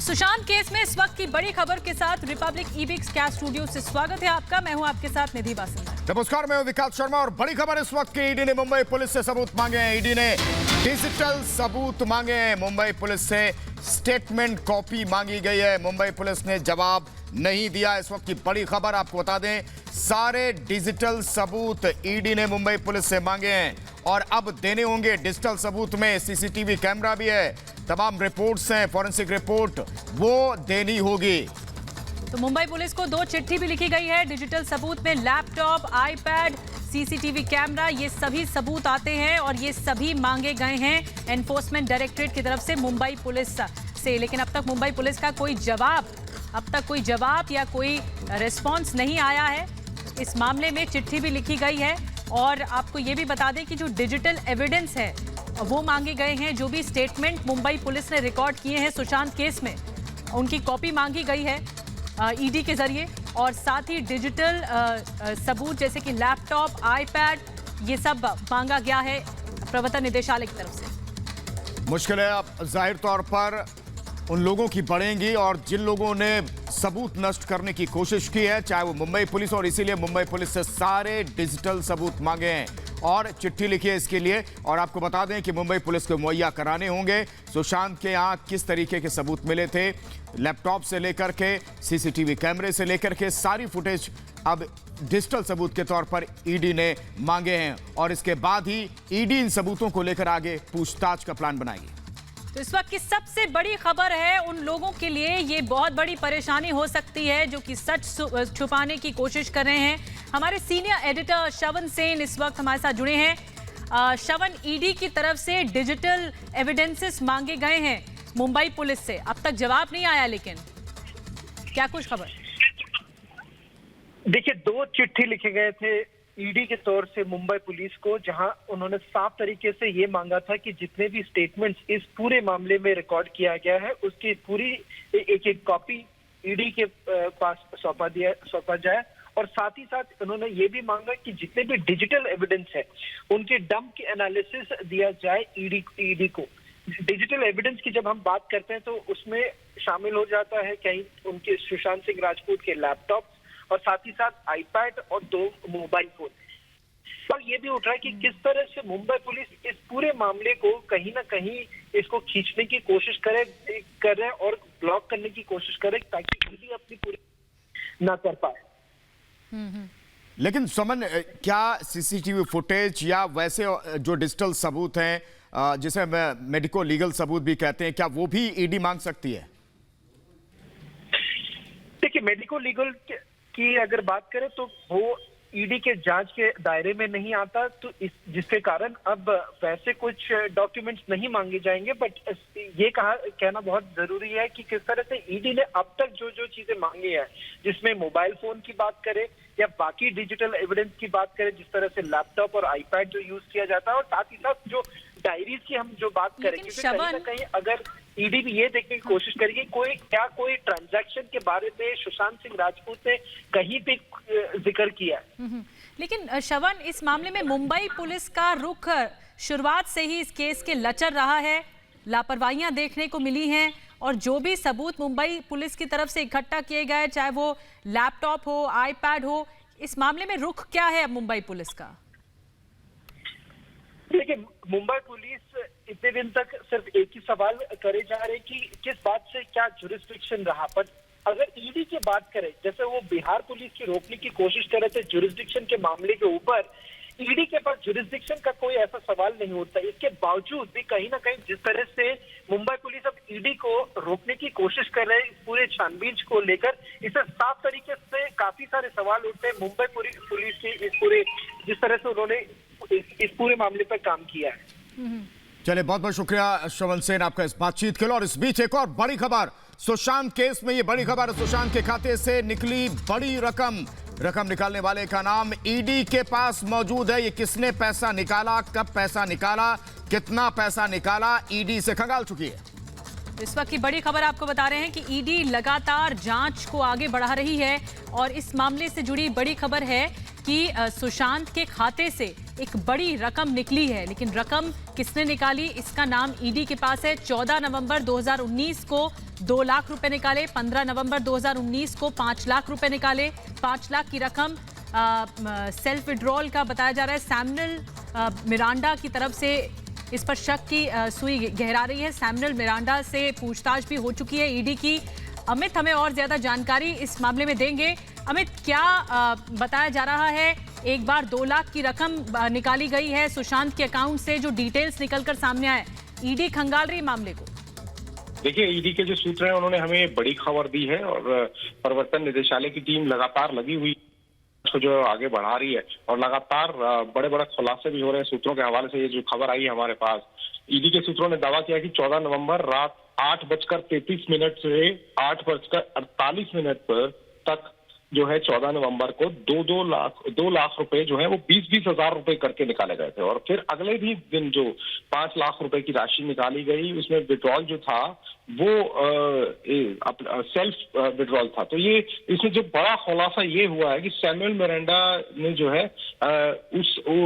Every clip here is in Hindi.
सुशांत केस में इस वक्त की बड़ी खबर के साथ रिपब्लिक ईबिक्स क्या स्टूडियो से स्वागत है आपका। मैं हूं आपके साथ निधि वासुदेव। नमस्कार, मैं हूं विकास शर्मा और बड़ी खबर इस वक्त की ईडी ने मुंबई पुलिस से सबूत मांगे हैं। ईडी ने डिजिटल सबूत मांगे हैं। मुंबई पुलिस से स्टेटमेंट कॉपी मांगी गई है। मुंबई पुलिस ने जवाब नहीं दिया। इस वक्त की बड़ी खबर आपको बता दें, सारे डिजिटल सबूत ईडी ने मुंबई पुलिस से मांगे हैं और अब देने होंगे। डिजिटल सबूत में सीसीटीवी कैमरा भी है, तमाम रिपोर्ट्स हैं, फॉरेंसिक रिपोर्ट वो देनी होगी। तो मुंबई पुलिस को 2 चिट्ठी भी लिखी गई है। डिजिटल सबूत में लैपटॉप, आईपैड, सीसीटीवी कैमरा, ये सभी सबूत आते हैं और ये सभी मांगे गए हैं एनफोर्समेंट डायरेक्टरेट की तरफ से मुंबई पुलिस से। लेकिन अब तक मुंबई पुलिस का कोई जवाब या कोई रिस्पॉन्स नहीं आया है। इस मामले में चिट्ठी भी लिखी गई है और आपको ये भी बता दें कि जो डिजिटल एविडेंस है वो मांगे गए हैं। जो भी स्टेटमेंट मुंबई पुलिस ने रिकॉर्ड किए हैं सुशांत केस में, उनकी कॉपी मांगी गई है ईडी के जरिए और साथ ही डिजिटल सबूत जैसे कि लैपटॉप, आईपैड, ये सब मांगा गया है प्रवर्तन निदेशालय की तरफ से। मुश्किलें अब जाहिर तौर पर उन लोगों की बढ़ेंगी और जिन लोगों ने सबूत नष्ट करने की कोशिश की है, चाहे वो मुंबई पुलिस, और इसीलिए मुंबई पुलिस से सारे डिजिटल सबूत मांगे हैं और चिट्ठी लिखी है इसके लिए। और आपको बता दें कि मुंबई पुलिस को मुहैया कराने होंगे। सुशांत के यहाँ किस तरीके के सबूत मिले थे, लैपटॉप से लेकर के सीसीटीवी कैमरे से लेकर के सारी फुटेज अब डिजिटल सबूत के तौर पर ईडी ने मांगे हैं और इसके बाद ही ईडी इन सबूतों को लेकर आगे पूछताछ का प्लान बनाएगी। तो इस वक्त की सबसे बड़ी खबर है, उन लोगों के लिए ये बहुत बड़ी परेशानी हो सकती है जो कि सच छुपाने की कोशिश कर रहे हैं। हमारे सीनियर एडिटर श्रवण सेन इस वक्त हमारे साथ जुड़े हैं। श्रवण, ईडी की तरफ से डिजिटल एविडेंसेस मांगे गए हैं मुंबई पुलिस से, अब तक जवाब नहीं आया, लेकिन क्या कुछ खबर? देखिए, 2 चिट्ठी लिखे गए थे ईडी के तौर से मुंबई पुलिस को, जहां उन्होंने साफ तरीके से ये मांगा था कि जितने भी स्टेटमेंट्स इस पूरे मामले में रिकॉर्ड किया गया है उसकी पूरी एक कॉपी ईडी के पास सौंपा जाए। और साथ ही साथ उन्होंने ये भी मांगा कि जितने भी डिजिटल एविडेंस है उनके डंप की एनालिसिस दिया जाए ईडी को। डिजिटल एविडेंस की जब हम बात करते हैं तो उसमें शामिल हो जाता है कहीं उनके सुशांत सिंह राजपूत के लैपटॉप और साथ ही साथ आईपैड और 2 मोबाइल फोन। और ये भी उठ रहा है कि किस तरह से मुंबई पुलिस इस पूरे मामले को कहीं ना कहीं इसको खींचने की कोशिश कर रहे और ब्लॉक करने की कोशिश करे ताकि ईडी अपनी पूरी ना कर पाए। लेकिन समन, क्या सीसीटीवी फुटेज या वैसे जो डिजिटल सबूत हैं जिसे मेडिको लीगल सबूत भी कहते हैं, क्या वो भी ईडी मांग सकती है? देखिए, मेडिको लीगल की अगर बात करें तो वो ईडी के जांच के दायरे में नहीं आता, तो जिसके कारण अब वैसे कुछ डॉक्यूमेंट्स नहीं मांगे जाएंगे। बट ये कहना बहुत जरूरी है कि किस तरह से ईडी ने अब तक जो चीजें मांगी है, जिसमें मोबाइल फोन की बात करें या बाकी डिजिटल एविडेंस की बात करें, जिस तरह से लैपटॉप और आईपैड जो यूज किया जाता है, और साथ ही साथ जो डायरीज की हम जो बात करें, क्योंकि कहीं ना कहीं अगर ईडी भी ये देखने की कोशिश करेगी कोई ट्रांजैक्शन के बारे में सुशांत सिंह राजपूत ने कहीं पे जिक्र किया है। लेकिन श्रवण, इस मामले में मुंबई पुलिस का रुख शुरुआत से ही इस केस के लचर रहा है, लापरवाहियां देखने को मिली हैं और जो भी सबूत मुंबई पुलिस की तरफ से इकट्ठा किए गए, चाहे वो लैपटॉप हो, आईपैड हो, इस मामले में रुख क्या है अब मुंबई पुलिस का? देखिए, मुंबई पुलिस इतने दिन तक सिर्फ एक ही सवाल करे जा रहे कि किस बात से क्या जुरिस्डिक्शन रहा। पर अगर ईडी की बात करें, जैसे वो बिहार पुलिस की रोकने की कोशिश कर रहे थे जुरिस्डिक्शन के मामले के ऊपर, ईडी के पास जुरिस्डिक्शन का कोई ऐसा सवाल नहीं होता। इसके बावजूद भी कहीं ना कहीं जिस तरह से मुंबई पुलिस अब ईडी को रोकने की कोशिश कर रहे है इस पूरे छानबीन को लेकर, इससे साफ तरीके से काफी सारे सवाल उठते हैं मुंबई पुलिस की इस पूरे जिस तरह से उन्होंने इस पूरे मामले पर काम किया है। चलिए, बहुत बहुत शुक्रिया श्रवण सेन आपका इस बातचीत के लिए। और इस बीच एक और बड़ी खबर, सुशांत केस में ये बड़ी खबर, सुशांत के खाते से निकली बड़ी रकम निकालने वाले का नाम ईडी के पास मौजूद है। ये किसने पैसा निकाला, कब पैसा निकाला, कितना पैसा निकाला, ईडी से खंगाल चुकी है। इस वक्त की बड़ी खबर आपको बता रहे हैं कि ईडी लगातार जांच को आगे बढ़ा रही है और इस मामले से जुड़ी बड़ी खबर है कि सुशांत के खाते से एक बड़ी रकम निकली है, लेकिन रकम किसने निकाली इसका नाम ईडी के पास है। 14 नवंबर 2019 को 2 लाख रुपए निकाले, 15 नवंबर 2019 को 5 लाख रुपए निकाले। 5 लाख की रकम सेल्फ विड्रॉल का बताया जा रहा है। सैमुअल मिरांडा की तरफ से इस पर शक की सुई गहरा रही है। सैमुअल मिरांडा से पूछताछ भी हो चुकी है ईडी की। अमित हमें और ज्यादा जानकारी इस मामले में देंगे। अमित, क्या बताया जा रहा है? एक बार 2 लाख की रकम निकाली गई है सुशांत के अकाउंट से, जो डिटेल्स निकलकर सामने आए, ईडी खंगाल रही मामले को। देखिए, ईडी के जो सूत्र हैं उन्होंने हमें बड़ी खबर दी है और प्रवर्तन निदेशालय की टीम लगातार लगी हुई को जो आगे बढ़ा रही है और लगातार बड़े बड़े खुलासे भी हो रहे हैं। सूत्रों के हवाले से ये जो खबर आई है हमारे पास, ईडी के सूत्रों ने दावा किया कि 14 नवंबर रात 8:33 से 8:48 तक जो है 14 नवंबर को 2 लाख रुपए जो है वो 20-20 हजार रुपए करके निकाले गए थे। और फिर अगले भी दिन जो 5 लाख रुपए की राशि निकाली गई, उसमें विड्रॉल जो था वो सेल्फ विड्रॉल था। तो ये इसमें जो बड़ा खुलासा ये हुआ है कि सैमुअल मिरांडा ने जो है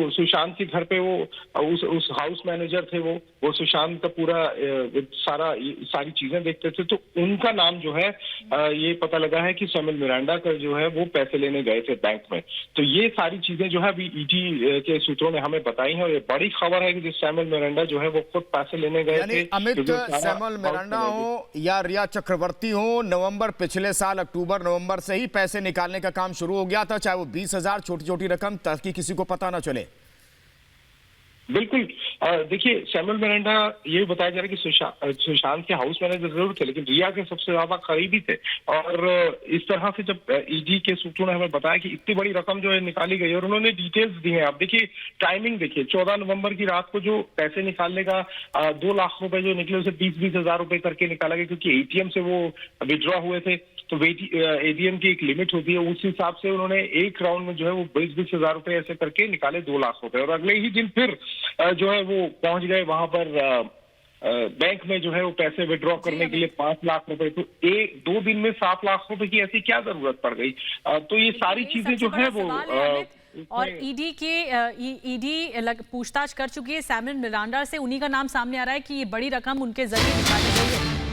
सुशांत के घर पे वो उस हाउस मैनेजर थे, वो सुशांत का पूरा सारी चीजें देखते थे। तो उनका नाम जो है ये पता लगा है कि सैमुअल मिरांडा का जो है वो पैसे लेने गए थे बैंक में। तो ये सारी चीजें जो है अभी ईडी के सूत्रों ने हमें बताई हैं और ये बड़ी खबर है कि जिस सैमुअल मिरांडा जो है वो खुद पैसे लेने गए थे। अमित, सैमुअल मिरांडा हो या रिया चक्रवर्ती हो, नवंबर पिछले साल अक्टूबर नवंबर से ही पैसे निकालने का काम शुरू हो गया था, चाहे वो 20,000 छोटी छोटी रकम, ताकि किसी को पता ना चले। बिल्कुल। देखिए, सैमुअल मिरांडा ये बताया जा रहा है कि सुशांत के हाउस मैनेजर जरूर थे, लेकिन रिया के सबसे ज्यादा करीबी थे। और इस तरह से जब ईडी के सूत्रों ने हमें बताया कि इतनी बड़ी रकम जो है निकाली गई और उन्होंने डिटेल्स दी हैं। आप देखिए टाइमिंग देखिए, 14 नवंबर की रात को जो पैसे निकालने का 2 लाख रुपए जो निकले उसे 20-20 हजार रुपए करके निकाला गया, क्योंकि एटीएम से वो विड्रॉ हुए थे। तो एटीएम की एक लिमिट होती है, उस हिसाब से उन्होंने एक राउंड में जो है वो 20-20 हजार रुपए ऐसे करके निकाले 2 लाख रुपए। और अगले ही दिन फिर जो है वो पहुंच गए वहां पर बैंक में जो है वो पैसे विड्रॉ करने के लिए 5 लाख रुपए। तो 1-2 दिन में 7 लाख रुपए की ऐसी क्या जरूरत पड़ गई? तो ये सारी चीजें जो है वो और ईडी पूछताछ कर चुकी है सैमुअल मिरांडा से। उन्हीं का नाम सामने आ रहा है कि ये बड़ी रकम उनके जरिए निकाली गई है।